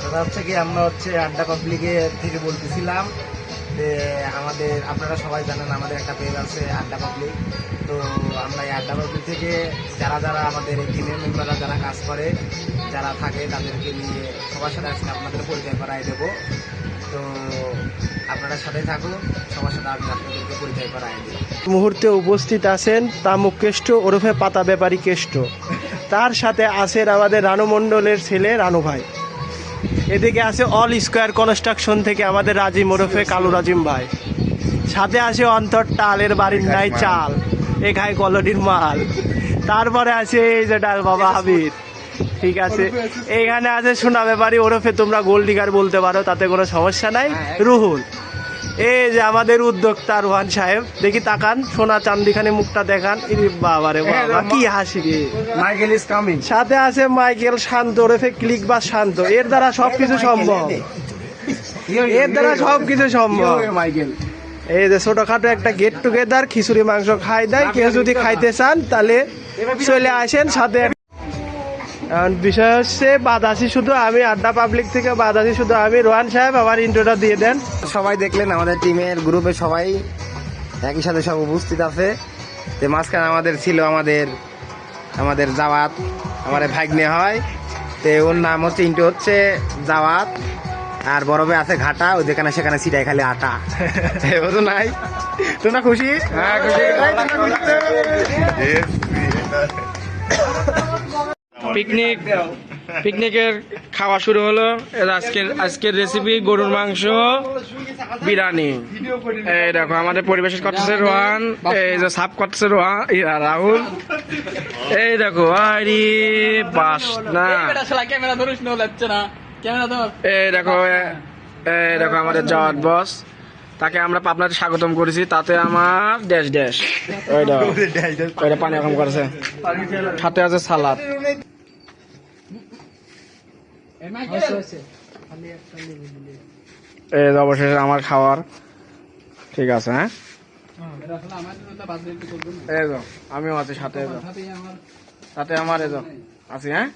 দাদা হচ্ছে কি আমরা হচ্ছে আড্ডা পাবলিকে থেকে বলতেছিলাম যে আপনারা সবাই জানেন আমাদের একটা পেজ আছে আড্ডা পাবলিক। তো আমরা এই আড্ডা পাবলিক থেকে যারা যারা আমাদের এই টিমের মেম্বাররা যারা কাজ করে যারা থাকে তাদেরকে নিয়ে সবার সাথে আজকে আপনাদের পরিচয় করাই দেবো। তো আপনারা সাথে থাকুন, সবার সাথে আমি আপনাদেরকে পরিচয় করাই দেব। মুহূর্তে উপস্থিত আছেন তামুক কেষ্ট ওরফে পাতা ব্যাপারী কেষ্ট, তার সাথে আছেন আমাদের রানু মণ্ডলের ছেলে রানু ভাই। এদিকে আছে অল স্কোয়ার কনস্ট্রাকশন থেকে আমাদের রাজিম ওরফে কালু রাজিম ভাই। সাথে আছে অন্তর টালের বাড়ির নাই চাল, এ খায় কলোনির মাল। তারপরে আছে এই যে ডাল বাবা হাবিব, ঠিক আছে। এইখানে আছে সোনা ব্যাপারী ওরফে তোমরা গোল্ডিগার বলতে পারো, তাতে কোনো সমস্যা নাই, রুহুল। এই যে আমাদের উদ্যোক্তা রোহান সাহেব, দেখি তাকান, সোনা চান্দিখানে মুখটা দেখান। বাবারে বাবা কি হাসি রে। Michael is coming. সাথে আছে মাইকেল শান্ত ওরফে ক্লিক বা শান্ত। এর দ্বারা সবকিছু সম্ভব, এর দ্বারা সবকিছু সম্ভব। মাইকেল এই যে ছোটখাটো একটা গেট টুগেদার, খিচুড়ি মাংস খাই দেয়। কেউ যদি খাইতে চান তাহলে চলে আসেন সাথে। এখন বিষয় হচ্ছে বাদাসি শুধু আমি, আড্ডা পাবলিক থেকে বাদাসি শুধু আমি। রোহান সাহেব আমার ইন্ট্রোটা দিয়ে দেন। সবাই দেখলেন আমাদের টিমের গ্রুপে সবাই একই সাথে সব উপস্থিত আছে। তো মাঝখানে আমাদের ছিল আমাদের জাওয়াত, আমার ভাগ্নে হয়। তো ওর নাম হচ্ছে ইন্টু হচ্ছে জাওয়াত, আর বরফে আছে ঘাটা, ওই যেখানে সেখানে সিটাই খালি আটা। ও তো নাই, তোমরা খুশি? পিকনিকের খাওয়া শুরু হলো। আজকের রেসিপি গরুর মাংস বিরিয়ানি। এই দেখো আমাদের পরিবেশন করতেছে রোহান, এই যে সাফ করতেছে রাহুল। এই দেখো আরে বাস না, এই দেখো আমাদের জওয়াত বস, তাকে আমরা পাবনাতে স্বাগতম করেছি। তাতে আমার ড্যাশ ওইটা পানি কম করেছে, সাথে আছে সালাদ। এই অবশেষে আমার খাওয়ার ঠিক আছে। হ্যাঁ এই তো আমিও আছি সাথে, সাথে আমার এই আছি। হ্যাঁ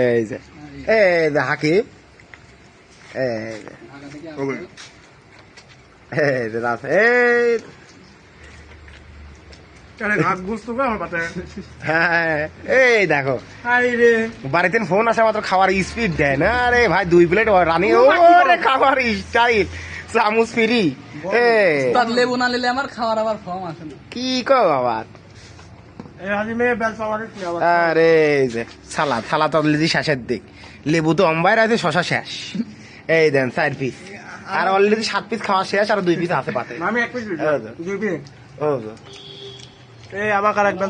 এই যে হাকিব, এই দেখো বাড়িতে ফোন আসা মাত্র খাবার স্পিড দেয় না রে ভাই। 2 প্লেট রানি খাবার স্টাইল চামচ ফ্রি। লেবু না নিলে আমার খাওয়ার আবার ফর্ম আসে না। কি কো আবার আরে সালাদ অলরেডি শেষের দিক, লেবু তো অম্বাইর আছে, শশা শেষ। এই দেন 4 পিস, আর অলরেডি 7 পিস খাওয়া শেষ, আর 2 পিস আছে পাতে। এই আমাকে আর একবার